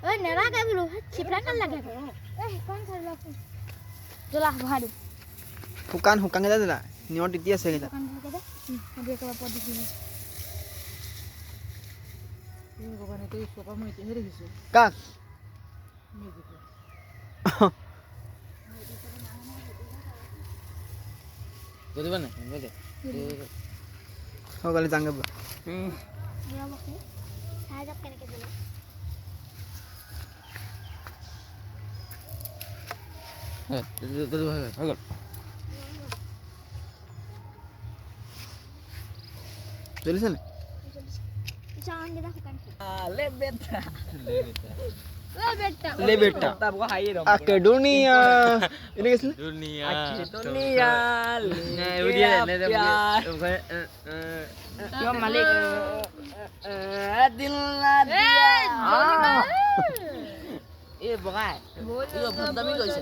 ओए नेरा के बोलो छिपरा न लगे ए कौन कर लो चला भाड़ू हुकान के दादा नियो टिटी আছে কেটা कौन के दे दे के बाप दी भगवान तो इसको पर मैं हेरे हिसो কাক যদি বানে বুঝে সকালে জাঙ্গে मेरा बकरी आज आप करने के बोलो হ্যাঁ যদি ভাগ চলিছে না जान दे दुकान ले बेटा ले बेटा तब को हाई रो আকে দুনিয়া ini গেছিল दुनिया दुनिया ले उदिया ले दे क्यों मालिक दिल ना दिया ये बगाय ये बदनामी कइसे